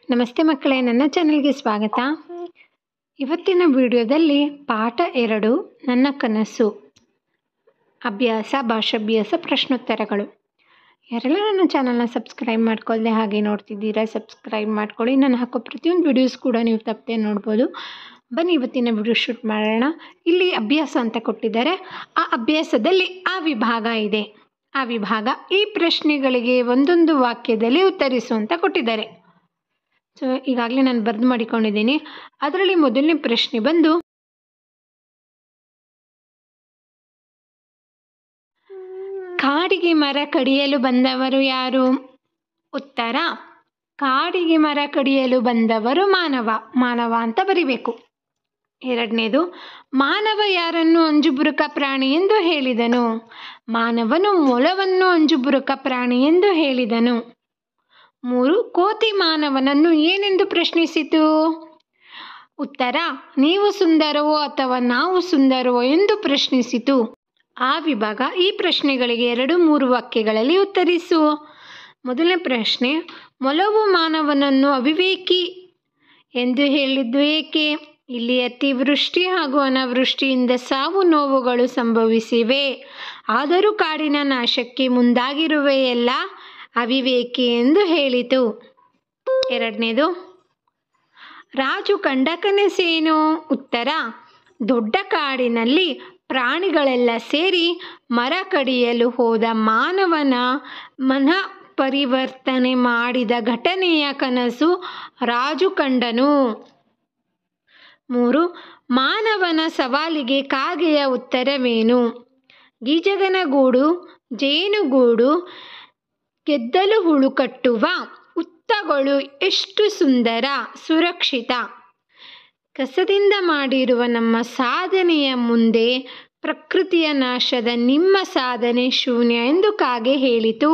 ನಮಸ್ತೆ ಮಕ್ಕಳೇ, ನನ್ನ ಚಾನೆಲ್ಗೆ ಸ್ವಾಗತ. ಇವತ್ತಿನ ವಿಡಿಯೋದಲ್ಲಿ ಪಾಠ 2 ನನ್ನ ಕನಸು ಅಭ್ಯಾಸ ಭಾಷಾಭ್ಯಾಸ ಪ್ರಶ್ನೋತ್ತರಗಳು. ಯಾರೆಲ್ಲ ನನ್ನ ಚಾನಲ್ನ ಸಬ್ಸ್ಕ್ರೈಬ್ ಮಾಡ್ಕೊಳ್ಳದೆ ಹಾಗೆ ನೋಡ್ತಿದ್ದೀರಾ, ಸಬ್ಸ್ಕ್ರೈಬ್ ಮಾಡ್ಕೊಳ್ಳಿ. ನಾನು ಹಾಕೋ ಪ್ರತಿಯೊಂದು ವಿಡಿಯೋಸ್ ಕೂಡ ನೀವು ತಪ್ಪದೆ ನೋಡ್ಬೋದು. ಬನ್ನಿ ಇವತ್ತಿನ ವಿಡಿಯೋ ಶೂಟ್ ಮಾಡೋಣ. ಇಲ್ಲಿ ಅಭ್ಯಾಸ ಅಂತ ಕೊಟ್ಟಿದ್ದಾರೆ. ಆ ಅಭ್ಯಾಸದಲ್ಲಿ ಆ ವಿಭಾಗ ಇದೆ. ಆ ವಿಭಾಗ ಈ ಪ್ರಶ್ನೆಗಳಿಗೆ ಒಂದೊಂದು ವಾಕ್ಯದಲ್ಲಿ ಉತ್ತರಿಸು ಅಂತ ಕೊಟ್ಟಿದ್ದಾರೆ. ಸೊ ಈಗಾಗಲೇ ನಾನು ಬರೆದು ಮಾಡಿಕೊಂಡಿದ್ದೀನಿ. ಅದರಲ್ಲಿ ಮೊದಲನೇ ಪ್ರಶ್ನೆ ಬಂದು, ಕಾಡಿಗೆ ಮರ ಕಡಿಯಲು ಬಂದವರು ಯಾರು? ಉತ್ತರ, ಕಾಡಿಗೆ ಮರ ಕಡಿಯಲು ಬಂದವರು ಮಾನವ ಅಂತ ಬರಿಬೇಕು. ಎರಡನೇದು, ಮಾನವ ಯಾರನ್ನು ಅಂಜುಬುರುಕ ಪ್ರಾಣಿ ಎಂದು ಹೇಳಿದನು? ಮಾನವನು ಮೊಲವನ್ನು ಅಂಜುಬುರುಕ ಪ್ರಾಣಿ ಎಂದು ಹೇಳಿದನು. 3, ಕೋತಿ ಮಾನವನನ್ನು ಏನೆಂದು ಪ್ರಶ್ನಿಸಿತು? ಉತ್ತರ, ನೀವು ಸುಂದರವೋ ಅಥವಾ ನಾವು ಸುಂದರವೋ ಎಂದು ಪ್ರಶ್ನಿಸಿತು. ಆ ವಿಭಾಗ ಈ ಪ್ರಶ್ನೆಗಳಿಗೆ 2-3 ವಾಕ್ಯಗಳಲ್ಲಿ ಉತ್ತರಿಸು. ಮೊದಲನೇ ಪ್ರಶ್ನೆ, ಮೊಲವು ಮಾನವನನ್ನು ಅವಿವೇಕಿ ಎಂದು ಹೇಳಿದ್ದು ಏಕೆ? ಇಲ್ಲಿ ಅತಿವೃಷ್ಟಿ ಹಾಗೂ ಅನಾವೃಷ್ಟಿಯಿಂದ ಸಾವು ನೋವುಗಳು ಸಂಭವಿಸಿವೆ. ಆದರೂ ಕಾಡಿನ ನಾಶಕ್ಕೆ ಮುಂದಾಗಿರುವೆಯಲ್ಲ ಅವಿವೇಕಿ ಎಂದು ಹೇಳಿತು. ಎರಡನೇದು, ರಾಜು ಕಂಡ ಕನಸೇನು? ಉತ್ತರ, ದೊಡ್ಡ ಕಾಡಿನಲ್ಲಿ ಪ್ರಾಣಿಗಳೆಲ್ಲ ಸೇರಿ ಮರ ಕಡಿಯಲು ಹೋದ ಮಾನವನ ಮನ ಪರಿವರ್ತನೆ ಮಾಡಿದ ಘಟನೆಯ ಕನಸು ರಾಜು ಕಂಡನು. 3, ಮಾನವನ ಸವಾಲಿಗೆ ಕಾಗೆಯ ಉತ್ತರವೇನು? ಗೀಜಗನ ಗೂಡು, ಜೇನುಗೂಡು, ಗೆದ್ದಲು ಹುಳು ಕಟ್ಟುವ ಹುತ್ತಗಳು ಎಷ್ಟು ಸುಂದರ, ಸುರಕ್ಷಿತ. ಕಸದಿಂದ ಮಾಡಿರುವ ನಮ್ಮ ಸಾಧನೆಯ ಮುಂದೆ ಪ್ರಕೃತಿಯ ನಾಶದ ನಿಮ್ಮ ಸಾಧನೆ ಶೂನ್ಯ ಎಂದು ಕಾಗೆ ಹೇಳಿತು.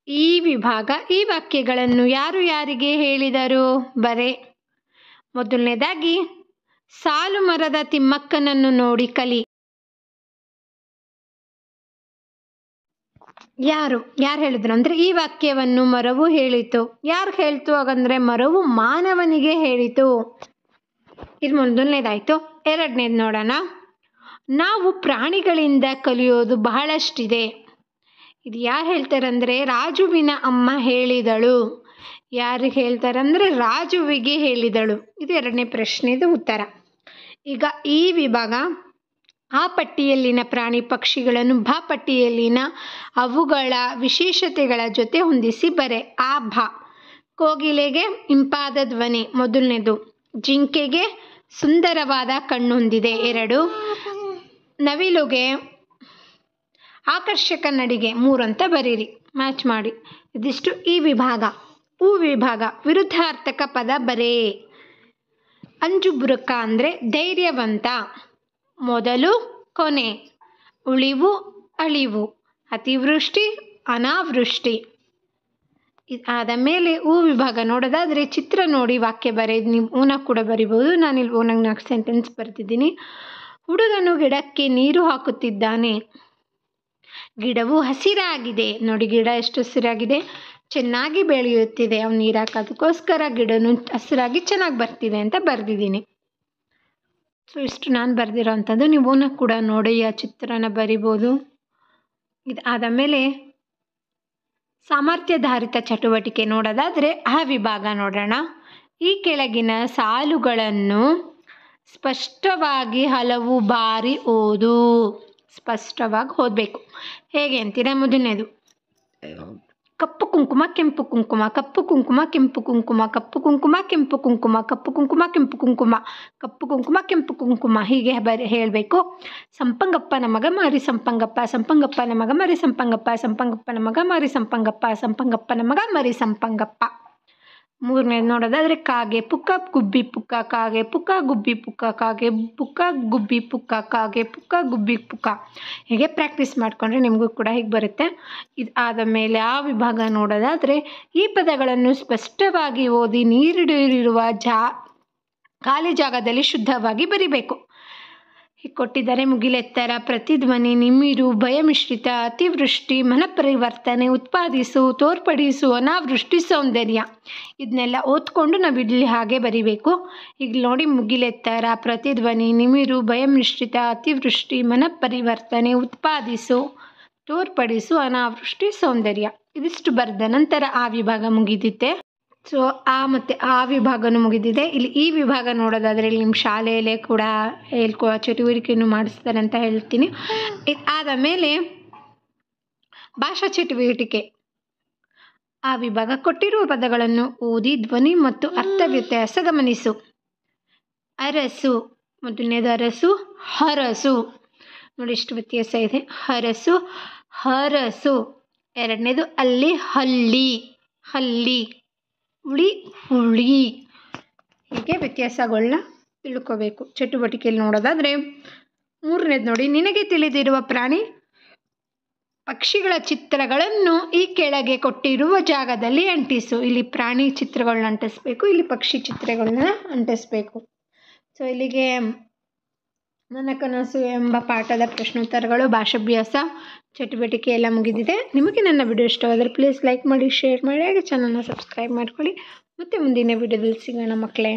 ಈ ವಿಭಾಗ ಈ ವಾಕ್ಯಗಳನ್ನು ಯಾರು ಯಾರಿಗೆ ಹೇಳಿದರು? ಬರೆ. ಮೊದಲನೇದಾಗಿ, ಸಾಲು ಮರದ ತಿಮ್ಮಕ್ಕನನ್ನು ನೋಡಿ ಕಲಿ. ಯಾರು ಹೇಳಿದ್ರು ಅಂದರೆ ಈ ವಾಕ್ಯವನ್ನು ಮರವು ಹೇಳಿತು. ಯಾರು ಹೇಳ್ತು ಹಾಗಂದ್ರೆ ಮರವು ಮಾನವನಿಗೆ ಹೇಳಿತು. ಇದು ಮೊದಲನೇದಾಯ್ತು. ಎರಡನೇದು ನೋಡೋಣ. ನಾವು ಪ್ರಾಣಿಗಳಿಂದ ಕಲಿಯೋದು ಬಹಳಷ್ಟಿದೆ. ಇದು ಯಾರು ಹೇಳ್ತಾರಂದ್ರೆ ರಾಜುವಿನ ಅಮ್ಮ ಹೇಳಿದಳು. ಯಾರಿಗೆ ಹೇಳ್ತಾರಂದ್ರೆ ರಾಜುವಿಗೆ ಹೇಳಿದಳು. ಇದು ಎರಡನೇ ಪ್ರಶ್ನೆದು ಉತ್ತರ. ಈಗ ಈ ವಿಭಾಗ ಆ ಪಟ್ಟಿಯಲ್ಲಿನ ಪ್ರಾಣಿ ಪಕ್ಷಿಗಳನ್ನು ಬಾ ಪಟ್ಟಿಯಲ್ಲಿನ ಅವುಗಳ ವಿಶೇಷತೆಗಳ ಜೊತೆ ಹೊಂದಿಸಿ ಬರೆ. ಕೋಗಿಲೆಗೆ ಇಂಪಾದ ಧ್ವನಿ ಮೊದಲನೇದು. ಜಿಂಕೆಗೆ ಸುಂದರವಾದ ಕಣ್ಣು ಹೊಂದಿದೆ 2. ನವಿಲುಗೆ ಆಕರ್ಷಕ ನಡಿಗೆ 3 ಅಂತ ಬರೀರಿ, ಮ್ಯಾಚ್ ಮಾಡಿ. ಇದಿಷ್ಟು ಈ ವಿಭಾಗ. ವಿಭಾಗ ವಿರುದ್ಧಾರ್ಥಕ ಪದ ಬರೇ. ಅಂಜುಬುರುಕ ಅಂದರೆ ಧೈರ್ಯವಂತ. ಮೊದಲು ಕೊನೆ, ಉಳಿವು ಅಳಿವು, ಅತಿವೃಷ್ಟಿ ಅನಾವೃಷ್ಟಿ. ಇದಾದ ಮೇಲೆ ವಿಭಾಗ ನೋಡೋದಾದರೆ ಚಿತ್ರ ನೋಡಿ ವಾಕ್ಯ ಬರೆದು ನೀವು ಓನಾಗ ಕೂಡ ಬರಿಬೋದು. ನಾನಿಲ್ಲಿ ಓನಾಗ 4 ಸೆಂಟೆನ್ಸ್ ಬರ್ತಿದ್ದೀನಿ. ಹುಡುಗನು ಗಿಡಕ್ಕೆ ನೀರು ಹಾಕುತ್ತಿದ್ದಾನೆ. ಗಿಡವು ಹಸಿರಾಗಿದೆ. ನೋಡಿ ಗಿಡ ಎಷ್ಟು ಹಸಿರಾಗಿದೆ, ಚೆನ್ನಾಗಿ ಬೆಳೆಯುತ್ತಿದೆ. ಅವ್ನು ನೀರು ಹಾಕೋದಕ್ಕೋಸ್ಕರ ಗಿಡನು ಹಸಿರಾಗಿ ಚೆನ್ನಾಗಿ ಬರ್ತಿದೆ ಅಂತ ಬರೆದಿದ್ದೀನಿ. ಸೊ ಇಷ್ಟು ನಾನು ಬರೆದಿರೋ ಅಂಥದ್ದು. ನೀವು ಓನಾಗ ಕೂಡ ನೋಡಿ ಆ ಚಿತ್ರನ ಬರಿಬೋದು. ಇದಾದ ಮೇಲೆ ಸಾಮರ್ಥ್ಯಾಧಾರಿತ ಚಟುವಟಿಕೆ ನೋಡೋದಾದರೆ ಆ ವಿಭಾಗ ನೋಡೋಣ. ಈ ಕೆಳಗಿನ ಸಾಲುಗಳನ್ನು ಸ್ಪಷ್ಟವಾಗಿ ಹಲವು ಬಾರಿ ಓದು. ಸ್ಪಷ್ಟವಾಗಿ ಓದಬೇಕು. ಹೇಗೆ ಅಂತೀರಾ? ಮೊದಲನೇದು, ಕಪ್ಪು ಕುಂಕುಮ ಕೆಂಪು ಕುಂಕುಮ, ಕಪ್ಪು ಕುಂಕುಮ ಕೆಂಪು ಕುಂಕುಮ, ಕಪ್ಪು ಕುಂಕುಮ ಕೆಂಪು ಕುಂಕುಮ, ಕಪ್ಪು ಕುಂಕುಮ ಕೆಂಪು ಕುಂಕುಮ, ಕಪ್ಪು ಕುಂಕುಮ ಕೆಂಪು ಕುಂಕುಮ. ಹೀಗೆ ಹೇಳಬೇಕು. ಸಂಪಂಗಪ್ಪನ ಮಗ ಮಾರಿ ಸಂಪಂಗಪ್ಪ, ಸಂಪಂಗಪ್ಪನ ಮಗ ಮರಿ ಸಂಪಂಗಪ್ಪ, ಸಂಪಂಗಪ್ಪನ ಮಗ ಮರಿ ಸಂಪಂಗಪ್ಪ, ಸಂಪಂಗಪ್ಪನ ಮಗ ಮರಿ ಸಂಪಂಗಪ್ಪ. 3ನೇದು ನೋಡೋದಾದರೆ ಕಾಗೆ ಪುಕ್ಕ ಗುಬ್ಬಿ ಪುಕ್ಕ, ಕಾಗೆ ಪುಕ್ಕ ಗುಬ್ಬಿ ಪುಕ್ಕ, ಕಾಗೆ ಪುಕ್ಕ ಗುಬ್ಬಿ ಪುಕ್ಕ, ಕಾಗೆ ಪುಕ್ಕ ಗುಬ್ಬಿ ಪುಕ್ಕ. ಹೀಗೆ ಪ್ರಾಕ್ಟೀಸ್ ಮಾಡಿಕೊಂಡ್ರೆ ನಿಮಗೂ ಕೂಡ ಹೀಗೆ ಬರುತ್ತೆ. ಇದಾದ ಮೇಲೆ ಆ ವಿಭಾಗ ನೋಡೋದಾದರೆ ಈ ಪದಗಳನ್ನು ಸ್ಪಷ್ಟವಾಗಿ ಓದಿ ನೀರಿರುವ ಖಾಲಿ ಜಾಗದಲ್ಲಿ ಶುದ್ಧವಾಗಿ ಬರಿಬೇಕು. ಕೊಟ್ಟಿದ್ದಾರೆ. ಮುಗಿಲೆತ್ತರ, ಪ್ರತಿಧ್ವನಿ, ನಿಮಿರು, ಭಯಮಿಶ್ರಿತ, ಅತಿವೃಷ್ಟಿ, ಮನಪರಿವರ್ತನೆ, ಉತ್ಪಾದಿಸು, ತೋರ್ಪಡಿಸು, ಅನಾವೃಷ್ಟಿ, ಸೌಂದರ್ಯ. ಇದನ್ನೆಲ್ಲ ಓದ್ಕೊಂಡು ನಾವು ಇಲ್ಲಿ ಹಾಗೆ ಬರಿಬೇಕು. ಈಗ ನೋಡಿ, ಮುಗಿಲೆತ್ತರ, ಪ್ರತಿಧ್ವನಿ, ನಿಮಿರು, ಭಯಮಿಶ್ರಿತ, ಅತಿವೃಷ್ಟಿ, ಮನಪರಿವರ್ತನೆ, ಉತ್ಪಾದಿಸು, ತೋರ್ಪಡಿಸು, ಅನಾವೃಷ್ಟಿ, ಸೌಂದರ್ಯ. ಇದಿಷ್ಟು ಬರೆದ ನಂತರ ಆ ವಿಭಾಗ ಮುಗಿದಿತ್ತೆ. ಸೊ ಆ ಮತ್ತು ಆ ವಿಭಾಗನೂ ಮುಗಿದಿದೆ. ಇಲ್ಲಿ ಈ ವಿಭಾಗ ನೋಡೋದಾದರೆ ಇಲ್ಲಿ ನಿಮ್ಮ ಶಾಲೆಯಲ್ಲೇ ಕೂಡ ಚಟುವಟಿಕೆಯನ್ನು ಮಾಡಿಸ್ತಾರೆ ಅಂತ ಹೇಳ್ತೀನಿ. ಆದ ಮೇಲೆ ಭಾಷಾ ಚಟುವಟಿಕೆ ಆ ವಿಭಾಗ. ಕೊಟ್ಟಿರುವ ಪದಗಳನ್ನು ಓದಿ ಧ್ವನಿ ಮತ್ತು ಅರ್ಥ ವ್ಯತ್ಯಾಸ ಗಮನಿಸು. ಅರಸು, ಮೊದಲನೇದು ಅರಸು, ಹರಸು. ನೋಡಿ ಎಷ್ಟು ವ್ಯತ್ಯಾಸ ಇದೆ. ಹರಸು, ಹರಸು. ಎರಡನೇದು ಅಲ್ಲಿ, ಹಳ್ಳಿ, ಹಳ್ಳಿ. ಹುಳಿ, ಹುಳಿ. ಹೀಗೆ ವ್ಯತ್ಯಾಸಗಳನ್ನ ತಿಳ್ಕೋಬೇಕು ಚಟುವಟಿಕೆಯಲ್ಲಿ ನೋಡೋದಾದರೆ. ಮೂರನೇದು ನೋಡಿ, ನಿನಗೆ ತಿಳಿದಿರುವ ಪ್ರಾಣಿ ಪಕ್ಷಿಗಳ ಚಿತ್ರಗಳನ್ನು ಈ ಕೆಳಗೆ ಕೊಟ್ಟಿರುವ ಜಾಗದಲ್ಲಿ ಅಂಟಿಸು. ಇಲ್ಲಿ ಪ್ರಾಣಿ ಚಿತ್ರಗಳನ್ನ ಅಂಟಿಸ್ಬೇಕು, ಇಲ್ಲಿ ಪಕ್ಷಿ ಚಿತ್ರಗಳನ್ನ ಅಂಟಿಸ್ಬೇಕು. ಸೊ ಇಲ್ಲಿಗೆ ನನ್ನ ಕನಸು ಎಂಬ ಪಾಠದ ಪ್ರಶ್ನೋತ್ತರಗಳು, ಭಾಷಾಭ್ಯಾಸ, ಚಟುವಟಿಕೆ ಎಲ್ಲ ಮುಗಿದಿದೆ. ನಿಮಗೆ ನನ್ನ ವಿಡಿಯೋ ಇಷ್ಟವಾದರೆ ಪ್ಲೀಸ್ ಲೈಕ್ ಮಾಡಿ, ಶೇರ್ ಮಾಡಿ, ಹಾಗೆ ಚಾನಲ್ನ ಸಬ್ಸ್ಕ್ರೈಬ್ ಮಾಡ್ಕೊಳ್ಳಿ. ಮತ್ತು ಮುಂದಿನ ವಿಡಿಯೋದಲ್ಲಿ ಸಿಗೋಣ ಮಕ್ಕಳೇ.